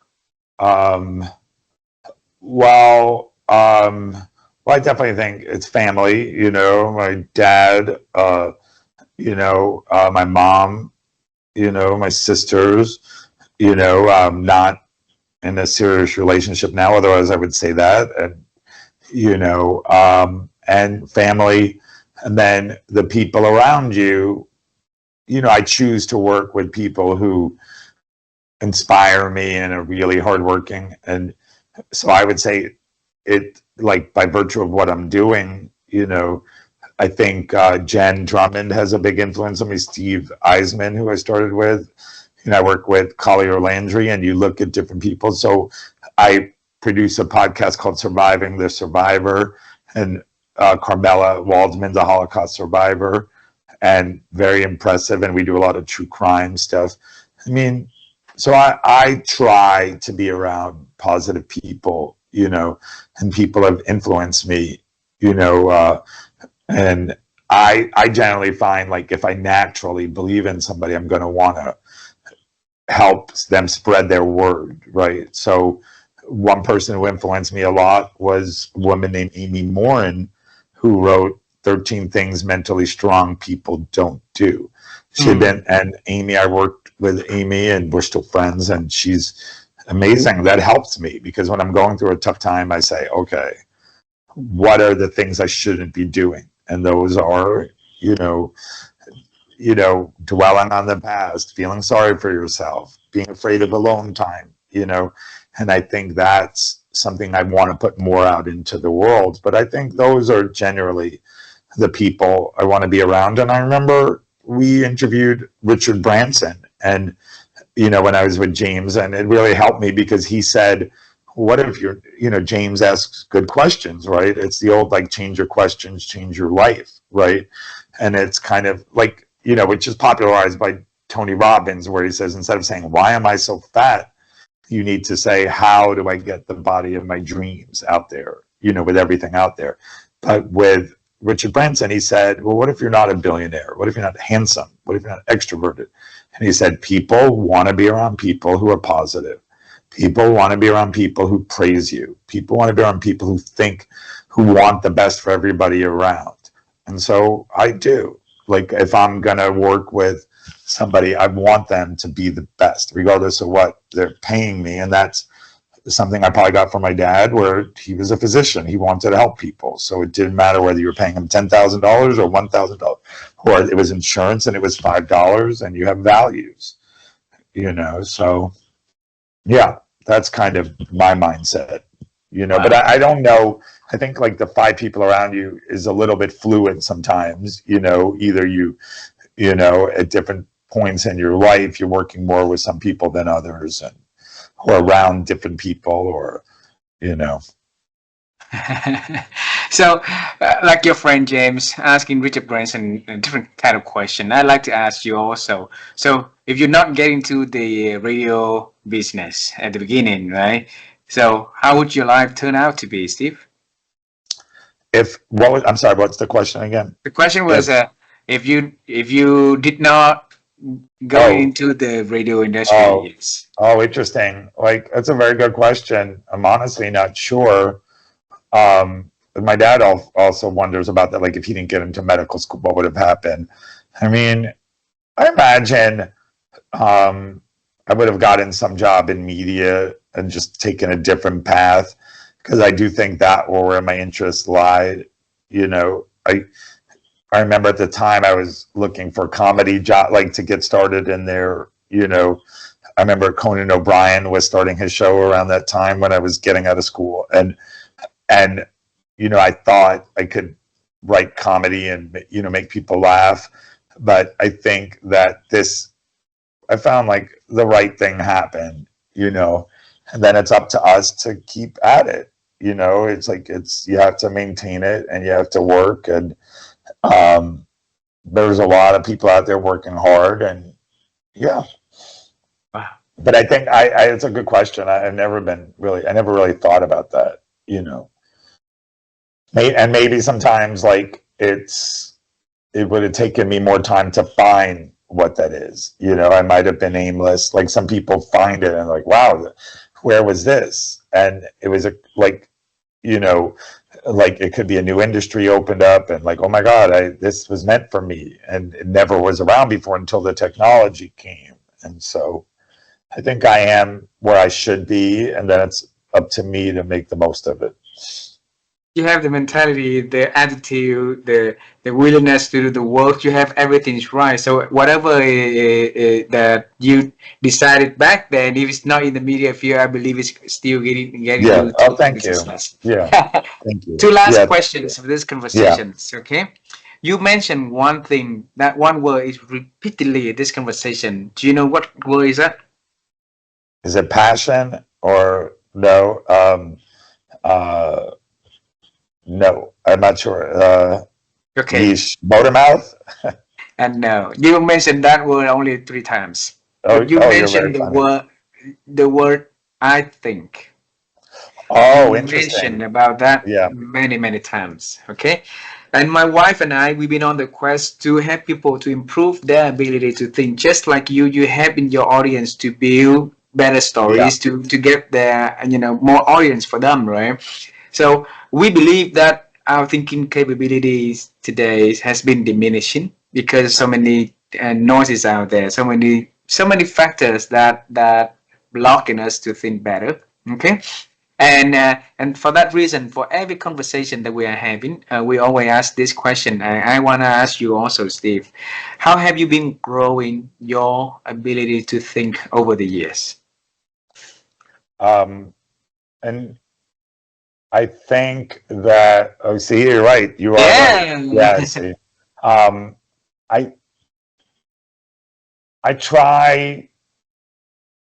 Well, I definitely think it's family. You know, my dad. You know, my mom. You know, my sisters. You know, not in a serious relationship now. Otherwise, I would say that. And you know, and family, and then the people around you. You know, I choose to work with people who inspire me and are really hardworking. And so I would say it, like by virtue of what I'm doing, you know, I think Jen Drummond has a big influence on me, Steve Eisman, who I started with. You know, I work with Collier Landry, and you look at different people. So I produce a podcast called Surviving the Survivor, and Carmela Waldman's a Holocaust survivor, and very impressive, and we do a lot of true crime stuff. I mean, so I try to be around positive people, and people have influenced me, and I generally find, like, if I naturally believe in somebody, I'm going to want to help them spread their word, right? So one person who influenced me a lot was a woman named Amy Morin, who wrote 13 Things Mentally Strong People Don't Do. She had been, and Amy, I worked with Amy and we're still friends, and she's amazing. That helps me because when I'm going through a tough time, I say, okay, what are the things I shouldn't be doing? And those are, dwelling on the past, feeling sorry for yourself, being afraid of alone time, and I think that's something I want to put more out into the world. But I think those are generally the people I want to be around. And I remember we interviewed Richard Branson, and when I was with James, and it really helped me because he said, what if James asks good questions, right? It's the old, like, change your questions, change your life, right? And it's kind of like, which is popularized by Tony Robbins, where he says, instead of saying, why am I so fat? You need to say, how do I get the body of my dreams out there, with everything out there. But with Richard Branson, he said, well, what if you're not a billionaire? What if you're not handsome? What if you're not extroverted? And he said, people want to be around people who are positive. People want to be around people who praise you. People want to be around people who want the best for everybody around. And so I do. Like, if I'm going to work with somebody, I want them to be the best, regardless of what they're paying me. And that's something I probably got from my dad, where he was a physician. He wanted to help people. So it didn't matter whether you were paying him $10,000 or $1,000, or it was insurance and it was $5, and you have values, so yeah, that's kind of my mindset, but I don't know. I think, like, the 5 people around you is a little bit fluid sometimes, either at different points in your life, you're working more with some people than others, or around different people, or, So, like your friend James asking Richard Branson a different kind of question, I'd like to ask you also. So, if you're not getting to the radio business at the beginning, right? So, how would your life turn out to be, Steve? I'm sorry, what's the question again? The question was, if you did not go into the radio industry. Interesting. Like, that's a very good question. I'm honestly not sure. My dad also wonders about that. Like, if he didn't get into medical school, what would have happened? I mean, I imagine I would have gotten some job in media and just taken a different path, because I do think that were where my interests lied. I remember at the time I was looking for comedy job, like, to get started in there. I remember Conan O'Brien was starting his show around that time when I was getting out of school, and I thought I could write comedy and make people laugh. But I think that I found, like, the right thing happened, and then it's up to us to keep at it. It's like, you have to maintain it, and you have to work, and there's a lot of people out there working hard, and yeah. Wow. But I think it's a good question. I never really thought about that, and maybe sometimes, like, it would have taken me more time to find what that is. I might have been aimless. Like, some people find it and, like, wow, where was this? And it was like it could be a new industry opened up, and, like, oh my God, this was meant for me, and it never was around before until the technology came. And so I think I am where I should be, and then it's up to me to make the most of it. You have the mentality, the attitude, the willingness to do the work. You have everything's right. So whatever that you decided back then, if it's not in the media field, I believe it's still getting Yeah. you to Thank you. success. Yeah. Thank you. Two last questions for this conversation. Okay. You mentioned one thing. That one word is repeatedly in this conversation. Do you know what word is that? Is it passion or no? No, I'm not sure. Okay. Motor mouth? And no, you mentioned that word only 3 times. But you mentioned the word I think. Oh, You mentioned interesting. about that Yeah. many, many times. Okay. And my wife and I, we've been on the quest to help people to improve their ability to think, just like you help in your audience to build better Yeah. stories, to get their, more audience for them, right? So we believe that our thinking capabilities today has been diminishing because so many noises out there, so many factors that blocking us to think better. Okay, and for that reason, for every conversation that we are having, we always ask this question. I want to ask you also, Steve, how have you been growing your ability to think over the years? Um, and I think that, oh, see, you're right. You are right. Yeah, Yeah. see. Um, I I try,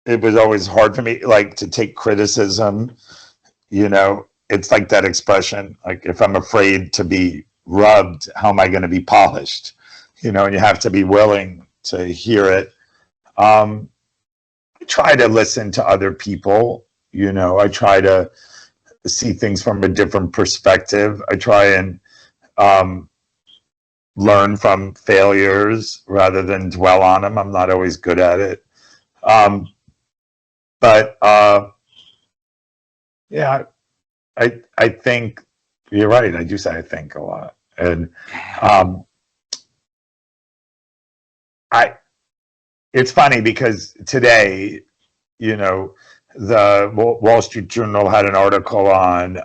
it was always hard for me, like, to take criticism, it's like that expression, like, if I'm afraid to be rubbed, how am I going to be polished? And you have to be willing to hear it. Um, I try to listen to other people, I try to see things from a different perspective. I try and um, learn from failures rather than dwell on them. I'm not always good at it. Um, but yeah, I think you're right. I do say I think a lot, and um, I it's funny because today, you know, the Wall Street Journal had an article on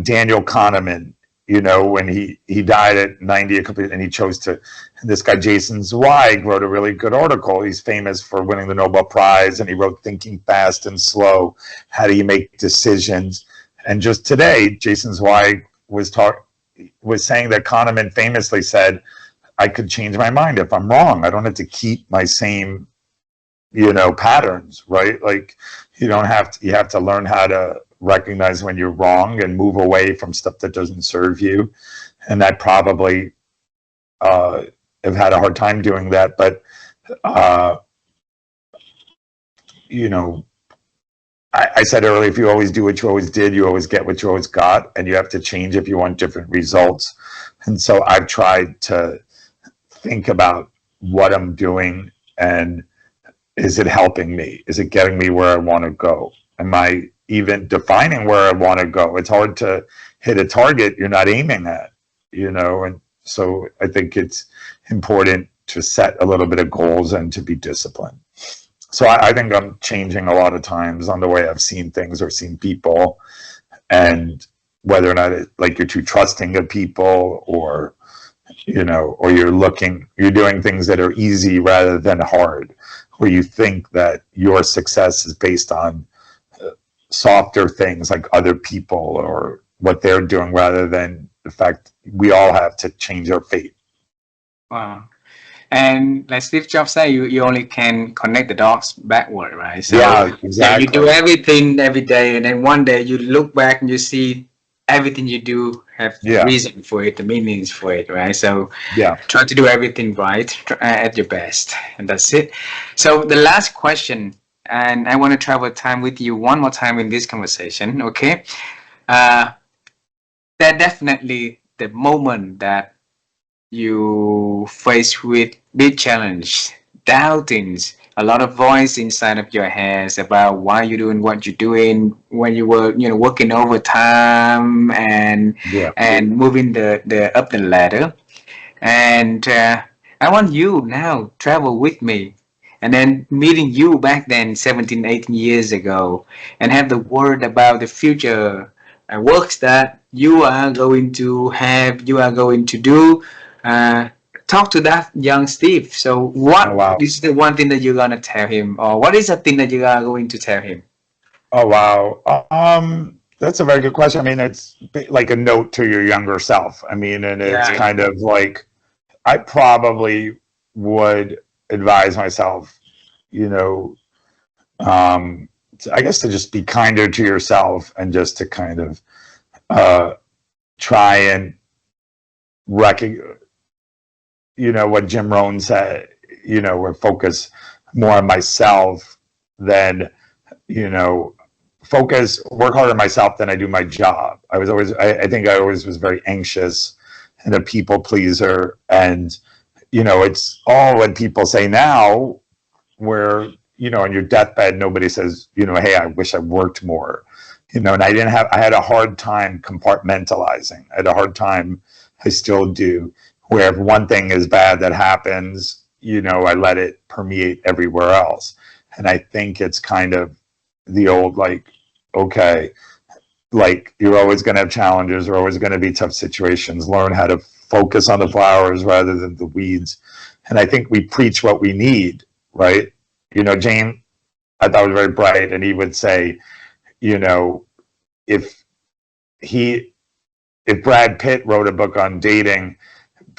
Daniel Kahneman. When he died at 90, and he chose to. This guy Jason Zweig wrote a really good article. He's famous for winning the Nobel Prize, and he wrote "Thinking Fast and Slow: How do you make decisions?" And just today, Jason Zweig was saying that Kahneman famously said, "I could change my mind if I'm wrong. I don't have to keep my same patterns, right? Like, you have to learn how to recognize when you're wrong and move away from stuff that doesn't serve you." And I probably uh, have had a hard time doing that, but uh, you know, I said earlier, if you always do what you always did, you always get what you always got, and you have to change if you want different results. And so I've tried to think about what I'm doing, and is it helping me? Is it getting me where I want to go? Am I even defining where I want to go? It's hard to hit a target you're not aiming at, and so I think it's important to set a little bit of goals and to be disciplined. So I think I'm changing a lot of times on the way I've seen things or seen people, and whether or not like you're too trusting of people, or you're doing things that are easy rather than hard, where you think that your success is based on softer things like other people or what they're doing rather than the fact we all have to change our fate. Wow. And like Steve Jobs said, you only can connect the dots backward, right? So Yeah, yeah, you do exactly. everything every day, and then one day you look back and you see everything you do have the Yeah, reason for it, the meanings for it, right? So yeah. try to do everything right at your best, and that's it. So the last question, and I want to travel time with you one more time in this conversation, okay? Uh, that definitely the moment that you face with big challenge, doubtings, a lot of voice inside of your heads about why you're doing what you're doing when you were, working overtime Yeah. and moving the up the ladder. And I want you now travel with me and then meeting you back then 17, 18 years ago and have the word about the future works that you are going to have, you are going to do. Uh, Talk to that young Steve. So Oh, what wow. is the one thing that you're going to tell him, or what is the thing that you are going to tell him? Oh, wow. That's a very good question. I mean, it's like a note to your younger self. I mean, and it's Yeah. kind of like I probably would advise myself, you know, I guess to just be kinder to yourself and just to kind of uh, try and recognize, what Jim Rohn said, or focus more on myself than, you know, work harder on myself than I do my job. I think I always was very anxious and a people pleaser. And, it's all when people say now where, on your deathbed, nobody says, hey, I wish I worked more, and I had a hard time compartmentalizing. I had a hard time, I still do, where if one thing is bad that happens, I let it permeate everywhere else. And I think it's kind of the old, like, okay, like you're always going to have challenges, there are always going to be tough situations. Learn how to focus on the flowers rather than the weeds. And I think we preach what we need, right? Jane, I thought was very bright, and he would say, if Brad Pitt wrote a book on dating,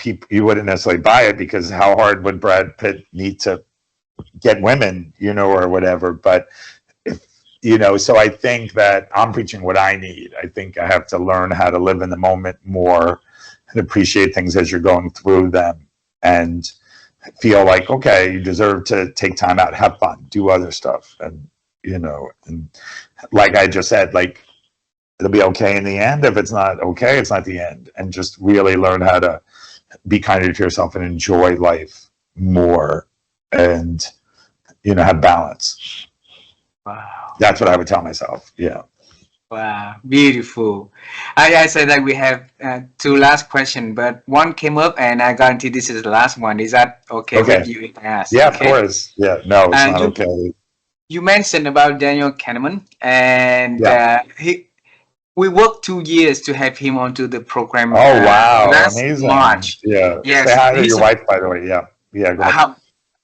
you wouldn't necessarily buy it, because how hard would Brad Pitt need to get women, or whatever. But so I think that I'm preaching what I need. I think I have to learn how to live in the moment more and appreciate things as you're going through them, and feel like, okay, you deserve to take time out, have fun, do other stuff. And, and like I just said, like, it'll be okay in the end. If it's not okay, it's not the end. And just really learn how to be kinder to yourself and enjoy life more, and, have balance. Wow. That's what I would tell myself. Yeah. Wow, beautiful. I said that we have two last questions, but one came up, and I guarantee this is the last one. Is that okay with you if I ask? Yeah, okay? Of course. Yeah, no, it's not okay. You mentioned about Daniel Kahneman, and we worked 2 years to have him onto the program. Oh, wow. Last Amazing. March. Yeah. Yes. Say hi to your wife, by the way. Yeah. Yeah. Go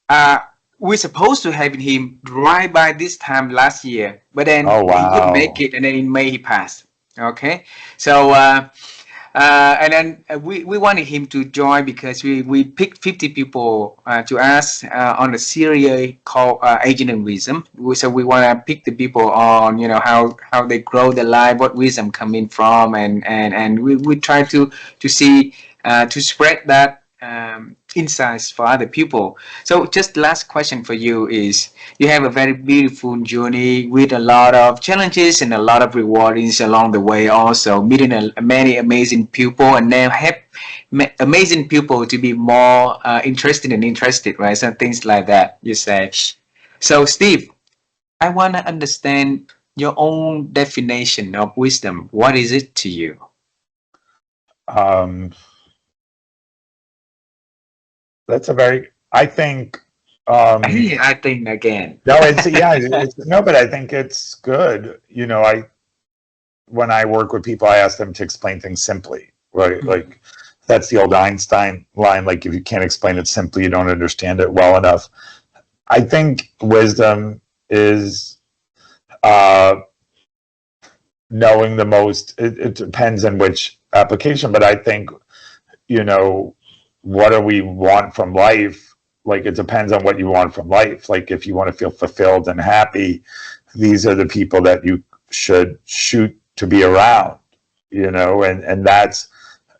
ahead. We're supposed to have him right by this time last year, but then he couldn't make it, and then in May he passed. Okay, so and then we wanted him to join, because we picked 50 people to ask on a series called Agent and Wisdom. So we want to pick the people on how they grow their life, what wisdom coming from, and we try to see to spread that insights for other people. So just last question for you is, you have a very beautiful journey with a lot of challenges and a lot of rewardings along the way, also meeting many amazing people, and then have amazing people to be more interested, right? So things like that, you say. So Steve, I want to understand your own definition of wisdom. What is it to you? That's I think I think again. No, but I think it's good. When I work with people, I ask them to explain things simply, right? Mm-hmm. Like, that's the old Einstein line, like, if you can't explain it simply, you don't understand it well enough. I think wisdom is knowing the most. It depends on which application, but I think, what do we want from life? Like, it depends on what you want from life. Like, if you want to feel fulfilled and happy, these are the people that you should shoot to be around, and that's,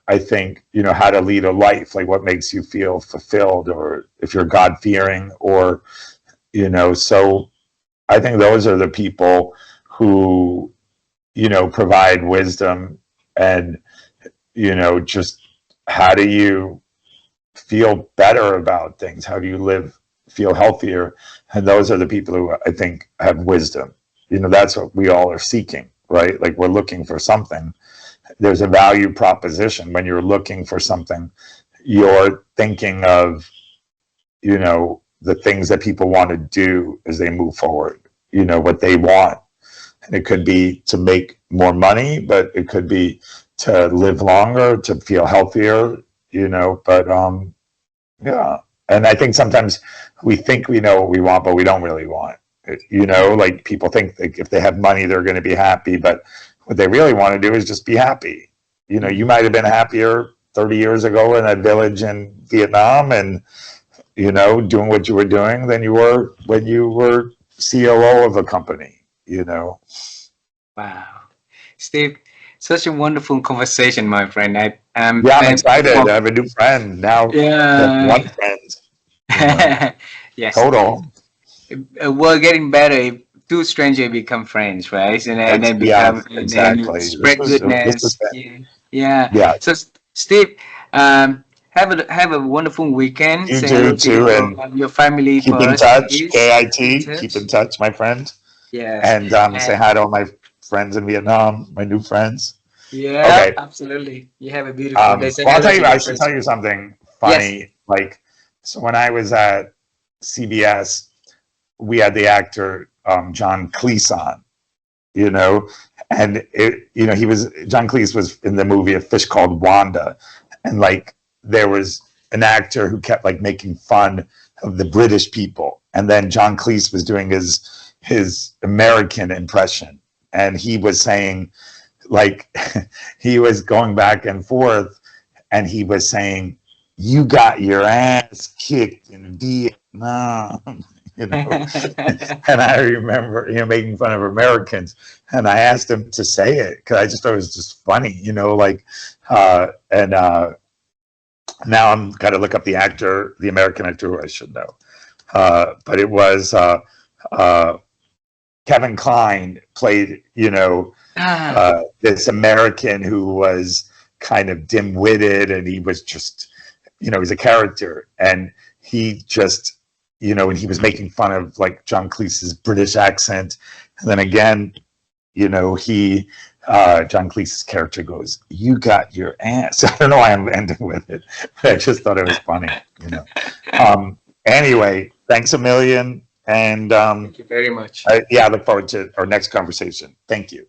I think, how to lead a life, like what makes you feel fulfilled, or if you're God-fearing, or, so I think those are the people who, provide wisdom, and, just how do you feel better about things? How do you feel healthier? And those are the people who I think have wisdom. That's what we all are seeking, right? Like, we're looking for something. There's a value proposition. When you're looking for something, you're thinking of, the things that people want to do as they move forward, what they want. And it could be to make more money, but it could be to live longer, to feel healthier, but yeah. And I think sometimes we think we know what we want, but we don't really want it. Like, people think that if they have money, they're going to be happy, but what they really want to do is just be happy. You might have been happier 30 years ago in that village in Vietnam, and, doing what you were doing, than you were when you were COO of a company, Wow. Steve, such a wonderful conversation, my friend. I'm excited. I have a new friend now. Yeah. One friend. Yes. Total. We're getting better two strangers become friends, right? And That's, then yeah, become and exactly. spread This was goodness. Yeah, yeah. yeah. So Steve, have a wonderful weekend. You Say do hello to too, and your family keep in first, touch. please. Keep in KIT, keep in touch. touch, my friend. Yes. And say And hi to all my friends in Vietnam, my new friends. yeah, Okay. absolutely. You have a beautiful day. Say Well, I'll hello tell to you, I your should tell friends. you something Yes. funny. Like, so when I was at CBS, we had the actor John Cleese on, you know, and he was John Cleese was in the movie A Fish Called Wanda, and like there was an actor who kept like making fun of the British people, and then John Cleese was doing his American impression, and he was saying like he was going back and forth, and he was saying, "You got your ass kicked in Vietnam." you know and I remember making fun of Americans, and I asked him to say it because I just thought it was just funny, like and now I'm got to look up the actor, the American actor who I should know, but it was uh, Kevin Kline played Ah. this American who was kind of dim-witted, and he was just he's a character, and he just and he was making fun of like John Cleese's British accent, and then again he John Cleese's character goes, "You got your ass." I don't know why I'm ending with it, but I just thought it was funny. Anyway, thanks a million, and Thank you very much. yeah, I look forward to our next conversation. Thank you.